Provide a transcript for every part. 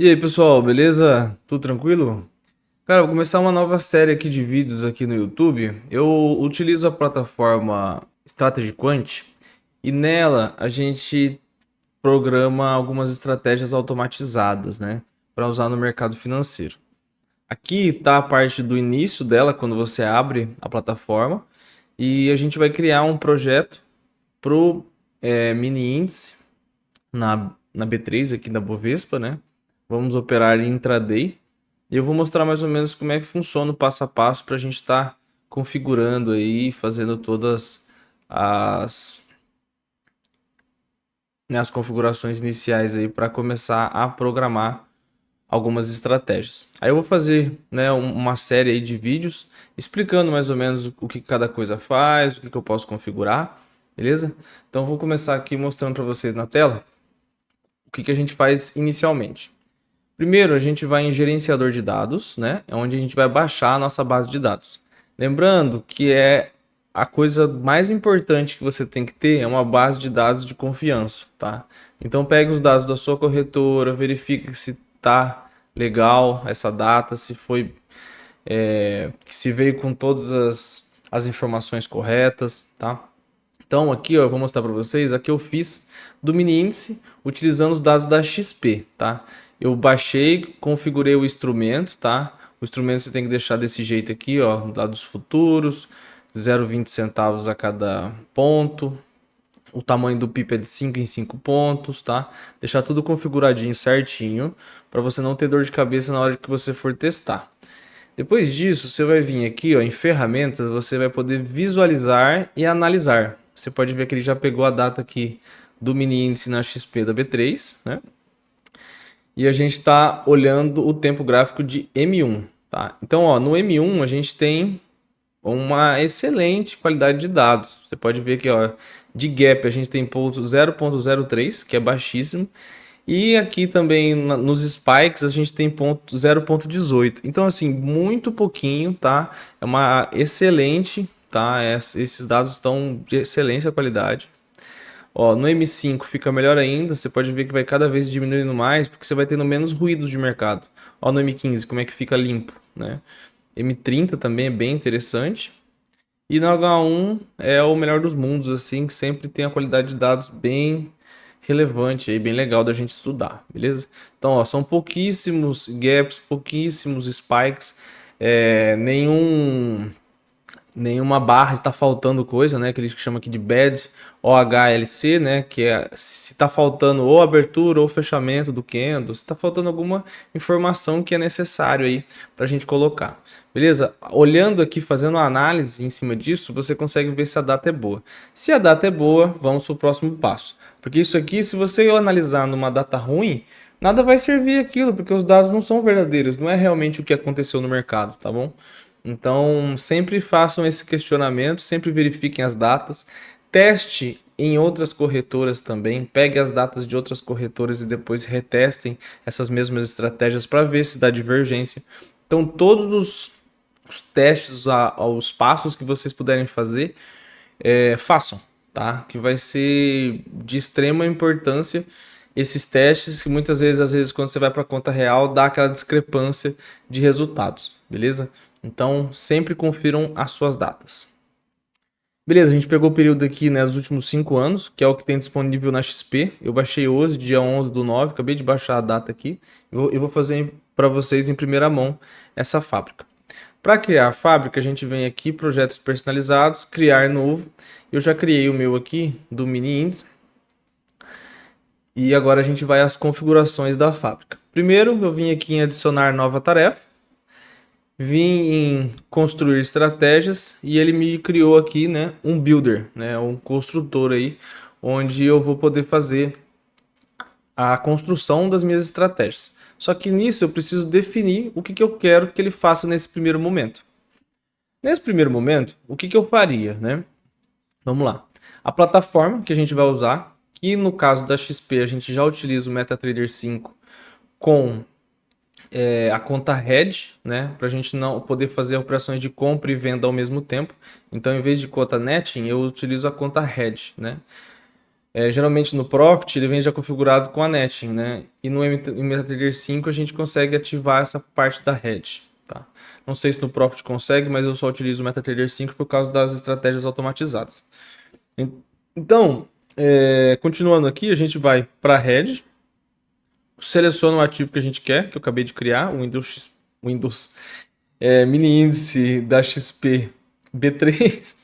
E aí, pessoal, beleza? Tudo tranquilo? Cara, vou começar uma nova série aqui de vídeos aqui no YouTube. Eu utilizo a plataforma Strategy Quant e nela a gente programa algumas estratégias automatizadas, né, para usar no mercado financeiro. Aqui está a parte do início dela, quando você abre a plataforma, e a gente vai criar um projeto pro mini índice na B3 aqui da Bovespa, né? Vamos operar em intraday. E eu vou mostrar mais ou menos como é que funciona o passo a passo para a gente estar configurando aí, fazendo todas as, né, as configurações iniciais aí para começar a programar algumas estratégias. Aí eu vou fazer, né, uma série aí de vídeos explicando mais ou menos o que cada coisa faz, o que eu posso configurar, beleza? Então eu vou começar aqui mostrando para vocês na tela o que a gente faz inicialmente. Primeiro, a gente vai em gerenciador de dados, né? É onde a gente vai baixar a nossa base de dados. Lembrando que é a coisa mais importante que você tem que ter é uma base de dados de confiança, tá? Então pegue os dados da sua corretora, verifique se tá legal essa data, se foi que se veio com todas as informações corretas, tá? Então aqui ó, eu vou mostrar para vocês, aqui eu fiz do mini índice utilizando os dados da XP, tá? Eu baixei, configurei o instrumento, tá? O instrumento você tem que deixar desse jeito aqui, ó, dados futuros, 0,20 centavos a cada ponto. O tamanho do PIB é de 5 em 5 pontos, tá? Deixar tudo configuradinho certinho, para você não ter dor de cabeça na hora que você for testar. Depois disso, você vai vir aqui ó, em ferramentas, você vai poder visualizar e analisar. Você pode ver que ele já pegou a data aqui do mini índice na XP da B3, né? E a gente está olhando o tempo gráfico de M1, tá? Então, ó, no M1 a gente tem uma excelente qualidade de dados. Você pode ver que, ó, de gap a gente tem ponto 0,03, que é baixíssimo. E aqui também nos spikes a gente tem ponto 0,18. Então assim, muito pouquinho, tá? É uma excelente, tá? Esses dados estão de excelência qualidade. Ó, no M5 fica melhor ainda, você pode ver que vai cada vez diminuindo mais, porque você vai tendo menos ruídos de mercado. Ó, no M15 como é que fica limpo, né? M30 também é bem interessante. E no H1 é o melhor dos mundos, assim, que sempre tem a qualidade de dados bem relevante aí, bem legal da gente estudar, beleza? Então, ó, são pouquíssimos gaps, pouquíssimos spikes, nenhuma barra está faltando coisa, né? Que eles chamam aqui de bad OHLC, né? Que é se está faltando ou abertura ou fechamento do candle, se está faltando alguma informação que é necessário aí para a gente colocar. Beleza? Olhando aqui, fazendo uma análise em cima disso, você consegue ver se a data é boa. Se a data é boa, vamos para o próximo passo. Porque isso aqui, se você analisar numa data ruim, nada vai servir aquilo, porque os dados não são verdadeiros, não é realmente o que aconteceu no mercado, tá bom? Então, sempre façam esse questionamento, sempre verifiquem as datas, teste em outras corretoras também, pegue as datas de outras corretoras e depois retestem essas mesmas estratégias para ver se dá divergência. Então, todos os testes, os passos que vocês puderem fazer, façam, tá? Que vai ser de extrema importância esses testes, que muitas vezes, às vezes, quando você vai para a conta real, dá aquela discrepância de resultados, beleza? Então, sempre confiram as suas datas. Beleza, a gente pegou o período aqui, né, dos últimos 5 anos, que é o que tem disponível na XP. Eu baixei hoje, dia 11/9, acabei de baixar a data aqui. Eu vou fazer para vocês em primeira mão essa fábrica. Para criar a fábrica, a gente vem aqui, projetos personalizados, criar novo. Eu já criei o meu aqui, do mini índice. E agora a gente vai às configurações da fábrica. Primeiro, eu vim aqui em adicionar nova tarefa. Vim em construir estratégias e ele me criou aqui, né, um builder, né, um construtor aí, onde eu vou poder fazer a construção das minhas estratégias. Só que nisso eu preciso definir o que eu quero que ele faça nesse primeiro momento. Nesse primeiro momento, o que eu faria, né? Vamos lá. A plataforma que a gente vai usar, que no caso da XP a gente já utiliza o MetaTrader 5 com a conta Hedge, né, para a gente não poder fazer operações de compra e venda ao mesmo tempo. Então, em vez de conta Netting, eu utilizo a conta Hedge, né? Geralmente no Profit ele vem já configurado com a netting, né? E no MetaTrader 5 a gente consegue ativar essa parte da hedge, tá? Não sei se no Profit consegue, mas eu só utilizo o MetaTrader 5 por causa das estratégias automatizadas. Então, continuando aqui, a gente vai para hedge, seleciona o ativo que a gente quer, que eu acabei de criar, o Windows mini índice da XP B3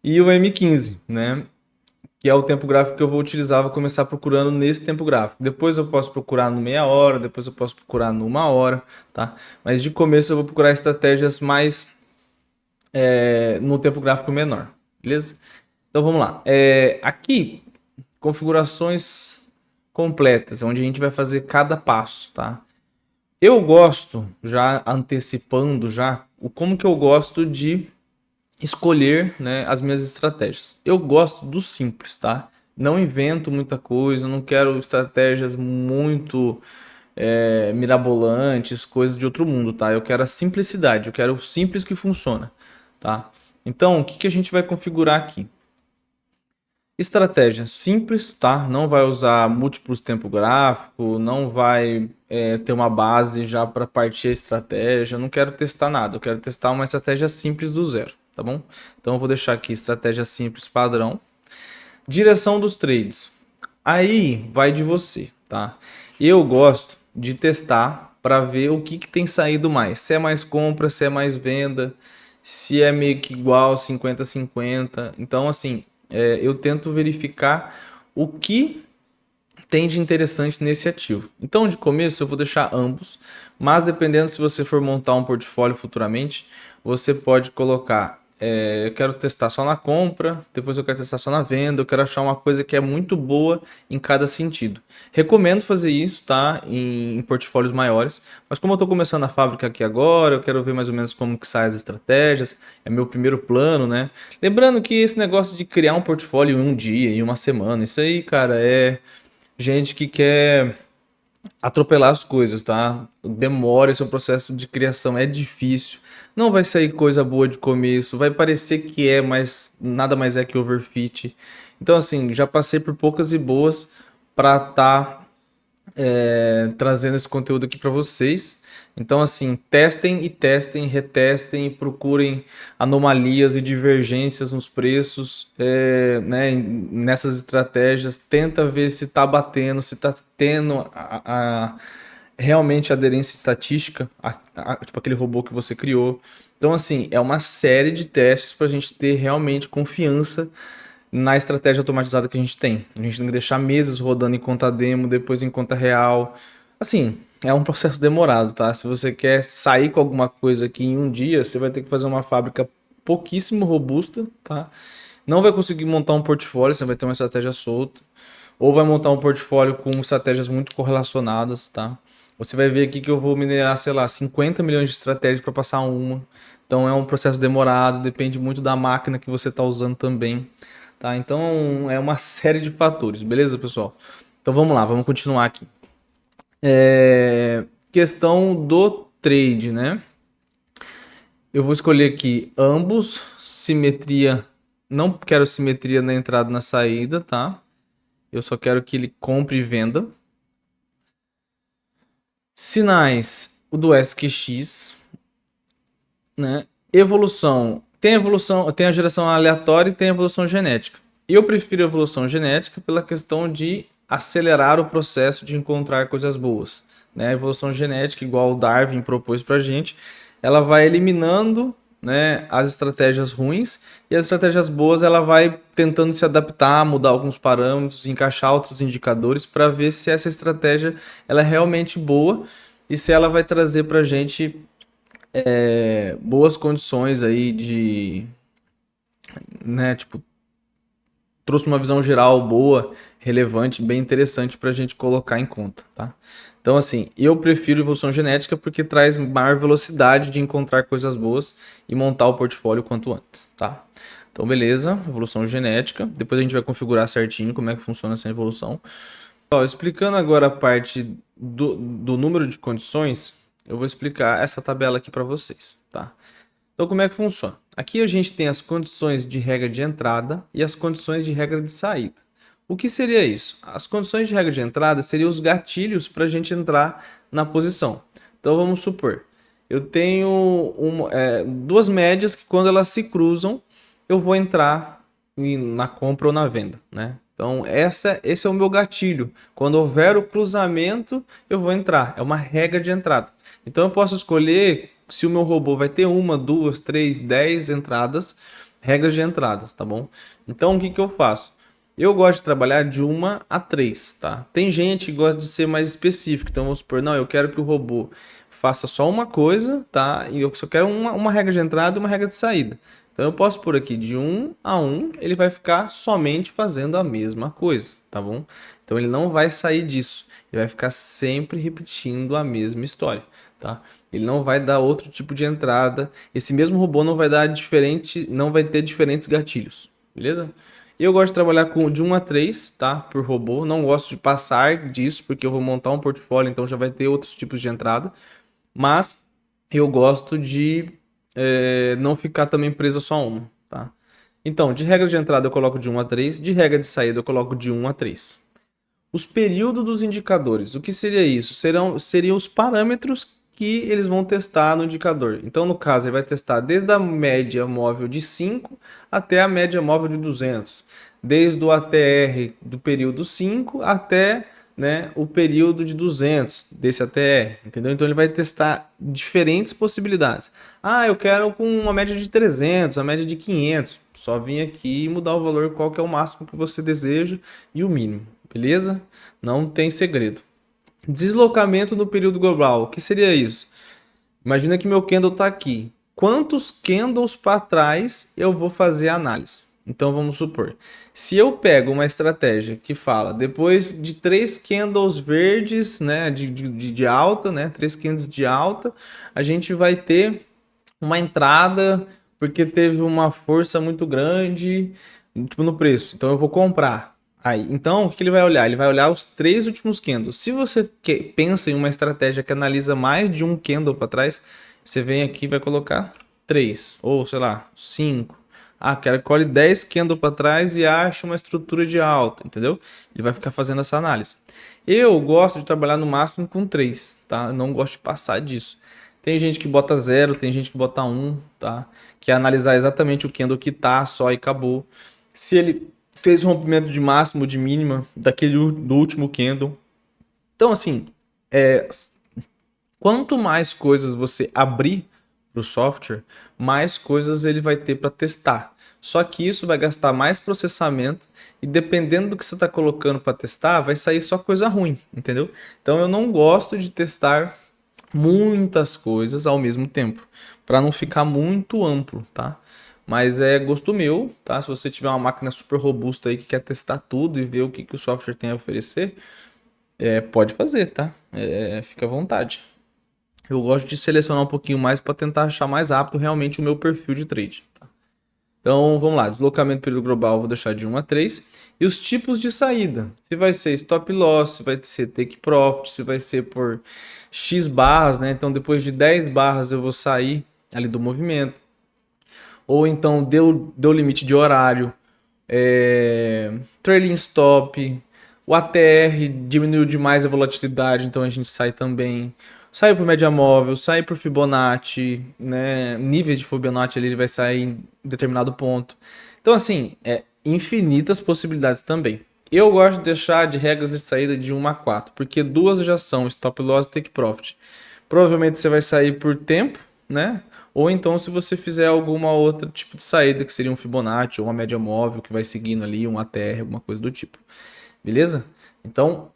e o M15, né? Que é o tempo gráfico que eu vou utilizar, vou começar procurando nesse tempo gráfico. Depois eu posso procurar no meia hora, depois eu posso procurar no 1 hora, tá? Mas de começo eu vou procurar estratégias mais no tempo gráfico menor, beleza? Então vamos lá. Aqui, configurações completas, onde a gente vai fazer cada passo, tá? Eu gosto, já antecipando já, como que eu gosto de escolher, né, as minhas estratégias. Eu gosto do simples, tá? Não invento muita coisa, não quero estratégias muito mirabolantes, coisas de outro mundo, tá? Eu quero a simplicidade, eu quero o simples que funciona, tá? Então, o que que a gente vai configurar aqui? Estratégia simples, tá? Não vai usar múltiplos tempo gráfico, não vai ter uma base já para partir a estratégia. Não quero testar nada, eu quero testar uma estratégia simples do zero, tá bom? Então eu vou deixar aqui estratégia simples padrão. Direção dos trades. Aí vai de você, tá? Eu gosto de testar para ver o que tem saído mais. Se é mais compra, se é mais venda, se é meio que igual 50-50. Então, assim, eu tento verificar o que tem de interessante nesse ativo. Então, de começo, eu vou deixar ambos, mas dependendo se você for montar um portfólio futuramente, você pode colocar. Eu quero testar só na compra, depois eu quero testar só na venda, eu quero achar uma coisa que é muito boa em cada sentido. Recomendo fazer isso, tá? Em portfólios maiores, mas como eu estou começando a fábrica aqui agora, eu quero ver mais ou menos como que saem as estratégias, é meu primeiro plano, né? Lembrando que esse negócio de criar um portfólio em um dia, em uma semana, isso aí, cara, é gente que quer atropelar as coisas, tá? Demora, esse é um processo de criação, é difícil. Não vai sair coisa boa de começo, vai parecer que é, mas nada mais é que overfit. Então, assim, já passei por poucas e boas para estar trazendo esse conteúdo aqui para vocês. Então, assim, testem e testem, retestem e procurem anomalias e divergências nos preços, né, nessas estratégias. Tenta ver se está batendo, se está tendo realmente aderência estatística, tipo aquele robô que você criou. Então, assim, é uma série de testes para a gente ter realmente confiança na estratégia automatizada que a gente tem. A gente tem que deixar meses rodando em conta demo, depois em conta real. Assim, é um processo demorado, tá? Se você quer sair com alguma coisa aqui em um dia, você vai ter que fazer uma fábrica pouquíssimo robusta, tá? Não vai conseguir montar um portfólio, você vai ter uma estratégia solta. Ou vai montar um portfólio com estratégias muito correlacionadas, tá? Você vai ver aqui que eu vou minerar, sei lá, 50 milhões de estratégias para passar uma. Então é um processo demorado, depende muito da máquina que você está usando também. Tá? Então é uma série de fatores, beleza, pessoal? Então vamos lá, vamos continuar aqui. Questão do trade, né? Eu vou escolher aqui ambos, simetria, não quero simetria na entrada e na saída, tá? Eu só quero que ele compre e venda. Sinais, o do SQX, né? Evolução, tem a geração aleatória e tem a evolução genética. Eu prefiro a evolução genética pela questão de acelerar o processo de encontrar coisas boas, né? A evolução genética, igual o Darwin propôs pra gente, ela vai eliminando, né, as estratégias ruins, e as estratégias boas ela vai tentando se adaptar, mudar alguns parâmetros, encaixar outros indicadores para ver se essa estratégia ela é realmente boa e se ela vai trazer pra gente boas condições aí de, né, tipo, trouxe uma visão geral boa, relevante, bem interessante para a gente colocar em conta, tá? Então, assim, eu prefiro evolução genética porque traz maior velocidade de encontrar coisas boas e montar o portfólio quanto antes, tá? Então, beleza, evolução genética. Depois a gente vai configurar certinho como é que funciona essa evolução. Ó, explicando agora a parte do número de condições, eu vou explicar essa tabela aqui para vocês, tá? Então, como é que funciona? Aqui a gente tem as condições de regra de entrada e as condições de regra de saída. O que seria isso? As condições de regra de entrada seriam os gatilhos para a gente entrar na posição. Então vamos supor, eu tenho duas médias que quando elas se cruzam, eu vou entrar na compra ou na venda, né? Então esse é o meu gatilho. Quando houver o cruzamento, eu vou entrar. É uma regra de entrada. Então eu posso escolher se o meu robô vai ter uma, duas, três, 10 entradas, regras de entradas, tá bom? Então o que eu faço? Eu gosto de trabalhar de uma a três, tá? Tem gente que gosta de ser mais específico, então vamos supor, não, eu quero que o robô faça só uma coisa, tá? E eu só quero uma regra de entrada e uma regra de saída. Então eu posso pôr aqui de 1 a 1, ele vai ficar somente fazendo a mesma coisa, tá bom? Então ele não vai sair disso, ele vai ficar sempre repetindo a mesma história, tá? Ele não vai dar outro tipo de entrada. Esse mesmo robô não vai dar diferente, não vai ter diferentes gatilhos, beleza? Eu gosto de trabalhar com de 1 a 3, tá? Por robô. Não gosto de passar disso, porque eu vou montar um portfólio, então já vai ter outros tipos de entrada. Mas eu gosto de não ficar também preso a só uma, tá? Então, de regra de entrada eu coloco de 1 a 3, de regra de saída eu coloco de 1 a 3. Os períodos dos indicadores, o que seria isso? Seriam os parâmetros que eles vão testar no indicador. Então, no caso, ele vai testar desde a média móvel de 5 até a média móvel de 200. Desde o ATR do período 5 até, né, o período de 200 desse ATR, entendeu? Então ele vai testar diferentes possibilidades. Ah, eu quero com uma média de 300, a média de 500. Só vir aqui e mudar o valor, qual que é o máximo que você deseja e o mínimo, beleza? Não tem segredo. Deslocamento no período global, o que seria isso? Imagina que meu candle está aqui. Quantos candles para trás eu vou fazer a análise? Então vamos supor, se eu pego uma estratégia que fala depois de 3 candles verdes, né, de alta, né, 3 candles de alta, a gente vai ter uma entrada porque teve uma força muito grande, tipo, no preço. Então eu vou comprar. Aí, então, o que ele vai olhar? Ele vai olhar os 3 últimos candles. Se você pensa em uma estratégia que analisa mais de um candle para trás, você vem aqui e vai colocar 3 ou sei lá, 5. Ah, quero que olhe 10 candles para trás e ache uma estrutura de alta, entendeu? Ele vai ficar fazendo essa análise. Eu gosto de trabalhar no máximo com 3, tá? Eu não gosto de passar disso. Tem gente que bota 0, tem gente que bota 1, tá? Que é analisar exatamente o candle que tá só e acabou. Se ele fez rompimento de máximo, de mínima do último candle. Então, assim, quanto mais coisas você abrir para o software, mais coisas ele vai ter para testar. Só que isso vai gastar mais processamento e dependendo do que você está colocando para testar, vai sair só coisa ruim, entendeu? Então eu não gosto de testar muitas coisas ao mesmo tempo, para não ficar muito amplo, tá? Mas é gosto meu, tá? Se você tiver uma máquina super robusta aí que quer testar tudo e ver o que o software tem a oferecer, pode fazer, tá? Fica à vontade. Eu gosto de selecionar um pouquinho mais para tentar achar mais rápido realmente o meu perfil de trade. Tá? Então vamos lá, deslocamento período global, vou deixar de 1 a 3. E os tipos de saída, se vai ser stop loss, se vai ser take profit, se vai ser por X barras, né? Então depois de 10 barras eu vou sair ali do movimento. Ou então deu limite de horário, trailing stop, o ATR diminuiu demais a volatilidade, então a gente sai também. Sai por média móvel, sai por Fibonacci, né? Níveis de Fibonacci ali ele vai sair em determinado ponto. Então, assim, infinitas possibilidades também. Eu gosto de deixar de regras de saída de 1 a 4, porque duas já são stop loss e take profit. Provavelmente você vai sair por tempo, né? Ou então se você fizer alguma outra tipo de saída, que seria um Fibonacci ou uma média móvel que vai seguindo ali, um ATR, alguma coisa do tipo. Beleza? Então,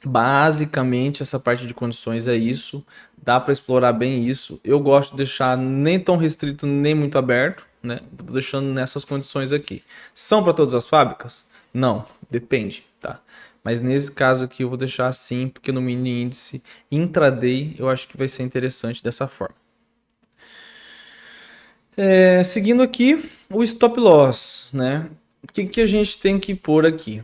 basicamente essa parte de condições é isso. Dá para explorar bem isso. Eu gosto de deixar nem tão restrito, nem muito aberto, né? Tô deixando nessas condições aqui. São para todas as fábricas? Não, depende, tá? Mas nesse caso aqui eu vou deixar assim, porque no mini índice intraday eu acho que vai ser interessante dessa forma. Seguindo aqui, o stop loss, né? O que a gente tem que pôr aqui?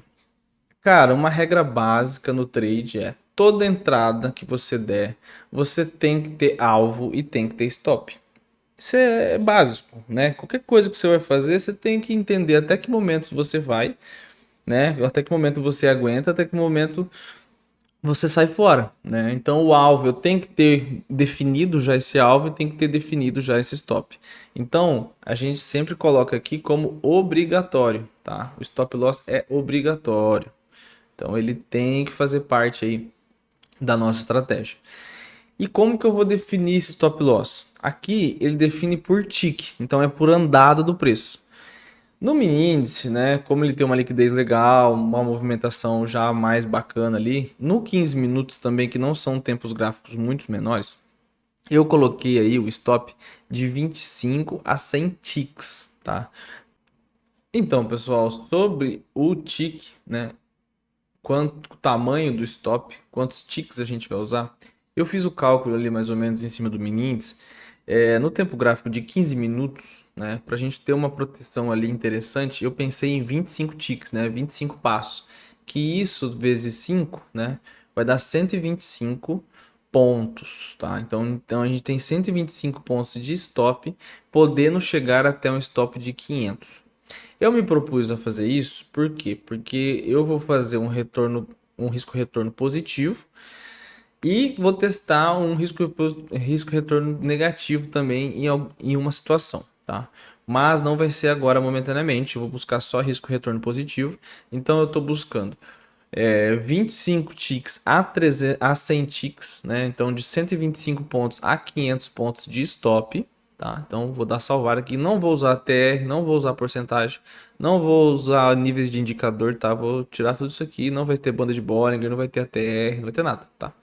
Cara, uma regra básica no trade é toda entrada que você der, você tem que ter alvo e tem que ter stop. Isso é básico, né? Qualquer coisa que você vai fazer, você tem que entender até que momentos você vai né? Até que momento você aguenta, até que momento você sai fora, né? Então o alvo, eu tenho que ter definido já esse alvo e tenho que ter definido já esse stop. Então a gente sempre coloca aqui como obrigatório, tá? O stop loss é obrigatório. Então ele tem que fazer parte aí da nossa estratégia. E como que eu vou definir esse stop loss? Aqui ele define por tick, então é por andada do preço. No mini índice, né, como ele tem uma liquidez legal, uma movimentação já mais bacana ali, no 15 minutos também, que não são tempos gráficos muito menores, eu coloquei aí o stop de 25 a 100 ticks, tá? Então, pessoal, sobre o tick, né, quanto o tamanho do stop, quantos ticks a gente vai usar, eu fiz o cálculo ali mais ou menos em cima do mini índice, no tempo gráfico de 15 minutos, né, para a gente ter uma proteção ali interessante, eu pensei em 25 ticks, né, 25 passos, que isso vezes 5, né, vai dar 125 pontos, tá? Então a gente tem 125 pontos de stop, podendo chegar até um stop de 500. Eu me propus a fazer isso, por quê? Porque eu vou fazer um risco retorno positivo e vou testar um risco retorno negativo também em uma situação, tá? Mas não vai ser agora momentaneamente, eu vou buscar só risco retorno positivo. Então eu estou buscando 25 ticks a 100 ticks, né? Então de 125 pontos a 500 pontos de stop, tá? Então vou dar salvar aqui, não vou usar TR, não vou usar porcentagem, não vou usar níveis de indicador, tá? Vou tirar tudo isso aqui, não vai ter banda de Bollinger, não vai ter ATR, não vai ter nada, tá?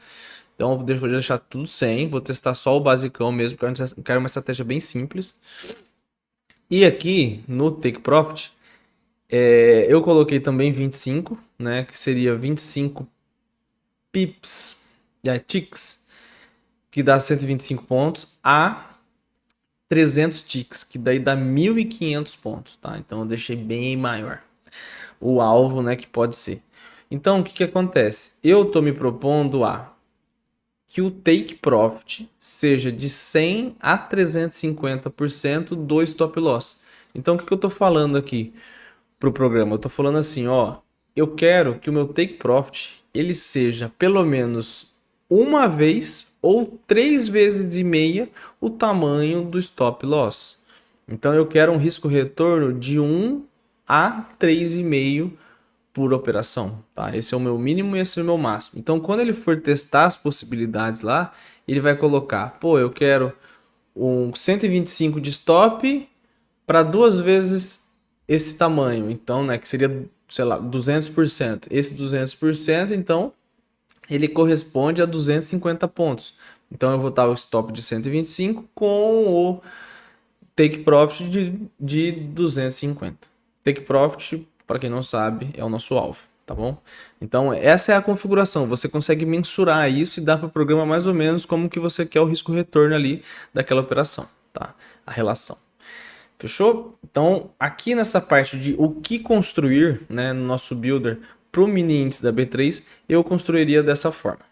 Então vou deixar tudo sem, vou testar só o basicão mesmo, porque eu quero uma estratégia bem simples. E aqui no Take Profit, eu coloquei também 25, né? Que seria 25 pips, ticks, que dá 125 pontos, a 300 ticks, que daí dá 1.500 pontos, tá? Então eu deixei bem maior o alvo, né? Que pode ser. Então o que acontece? Eu tô me propondo que o take profit seja de 100 a 350% do stop loss. Então o que eu estou falando aqui para o programa? Eu estou falando assim, ó, eu quero que o meu take profit ele seja pelo menos uma vez ou 3,5 vezes o tamanho do stop loss. Então eu quero um risco retorno de 1 a 3,5 por operação, tá? Esse é o meu mínimo e esse é o meu máximo. Então, quando ele for testar as possibilidades lá, ele vai colocar, pô, eu quero um 125 de stop para 2 vezes esse tamanho. Então, né, que seria, sei lá, 200%. Esse 200%, então, ele corresponde a 250 pontos. Então, eu vou dar o stop de 125 com o take profit de 250. Take profit, para quem não sabe, é o nosso alvo, tá bom? Então, essa é a configuração. Você consegue mensurar isso e dar para o programa mais ou menos como que você quer o risco retorno ali daquela operação, tá? A relação. Fechou? Então, aqui nessa parte de o que construir, né, no nosso builder para o mini índice da B3, eu construiria dessa forma.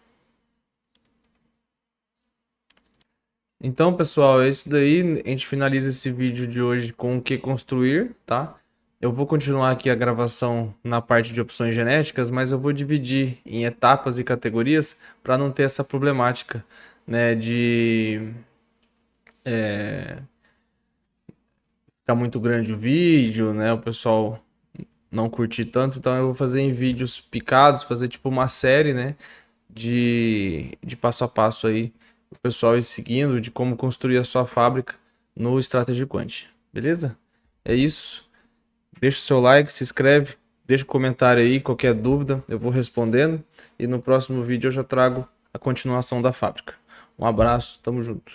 Então, pessoal, é isso daí. A gente finaliza esse vídeo de hoje com o que construir, tá? Eu vou continuar aqui a gravação na parte de opções genéticas, mas eu vou dividir em etapas e categorias para não ter essa problemática, né, de ficar muito grande o vídeo, né, o pessoal não curtir tanto. Então eu vou fazer em vídeos picados, fazer tipo uma série, né, de passo a passo aí, o pessoal ir seguindo de como construir a sua fábrica no Strategy Quant, beleza? É isso. Deixa o seu like, se inscreve, deixa um comentário aí, qualquer dúvida eu vou respondendo. E no próximo vídeo eu já trago a continuação da fábrica. Um abraço, tamo junto.